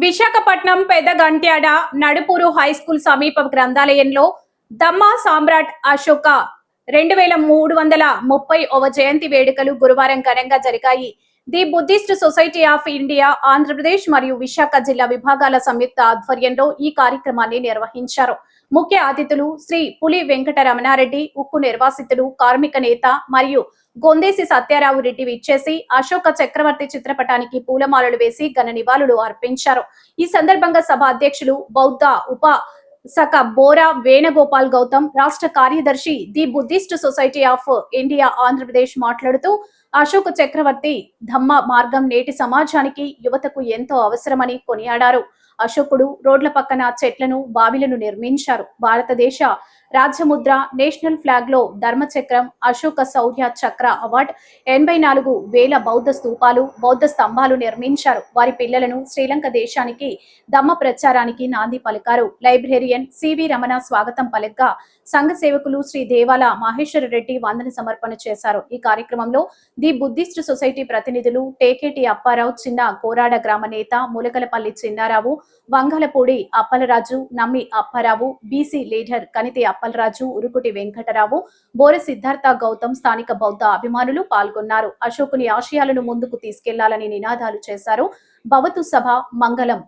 Visakhapatnam Pedagantyada Nadupuru high school సమీప గ్రంథాలయంలో దమ్మా సామ్రాట్ అశోక 2331వ జయంతి వేడుకలు గురువారం ఘనంగా జరిగాయి. The Buddhist society of India Andhra Pradesh మరియు విశాఖ జిల్లా విభాగాల సంయుక్త ఆధ్వర్యంలో ఈ కార్యక్రమాన్ని నిర్వహించారు. ముఖ్య అతిథులు శ్రీ పులి వెంకట రమణారెడ్డి, ఉక్కు నిర్వాసితులు, కార్మిక నేత మరియు గొందేసి సత్యారావు రెడ్డి విచ్చేసి అశోక చక్రవర్తి చిత్రపటానికి పూలమాలలు వేసి ఘన నివాళులు అర్పించారు. ఈ సందర్భంగా సభ అధ్యక్షులు బౌద్ధ ఉప బోరా వేణుగోపాల్ గౌతమ్, రాష్ట్ర కార్యదర్శి the Buddhist society of India Andhra Pradesh మాట్లాడుతూ అశోక చక్రవర్తి ధమ్మ మార్గం నేటి సమాజానికి యువతకు ఎంతో అవసరమని కొనియాడారు. అశోకుడు రోడ్ల పక్కన చెట్లను, బావిలను నిర్మించారు. భారతదేశ రాజ్యముద్ర, నేషనల్ ఫ్లాగ్ లో ధర్మచక్రం, అశోక శౌర్య చక్ర అవార్డ్, 84,000 బౌద్ధ స్తూపాలు, బౌద్ధ స్తంభాలు నిర్మించారు. వారి పిల్లలను శ్రీలంక దేశానికి ధమ్మ ప్రచారానికి నాంది పలికారు. లైబ్రేరియన్ సివి రమణ స్వాగతం పలకగా సంఘ సేవకులు శ్రీ దేవాల మహేశ్వర రెడ్డి వందన సమర్పణ చేశారు. ఈ కార్యక్రమంలో ది బుద్ధిస్ట్ సొసైటీ ప్రతినిధులు టేకేటి అప్పారావు, చిన్న కోరాడ గ్రామ నేత ములకలపల్లి చిన్నారావు, వంగలపూడి అప్పలరాజు, నమ్మి అప్పారావు, బీసీ లీడర్ కనితి అప్పలరాజు, ఉరుకుటి వెంకటరావు, బోరె సిద్ధార్థ గౌతమ్, స్థానిక బౌద్ధ అభిమానులు పాల్గొన్నారు. అశోకుని ఆశయాలను ముందుకు తీసుకెళ్లాలని నినాదాలు చేశారు. భవతు సభ మంగళం.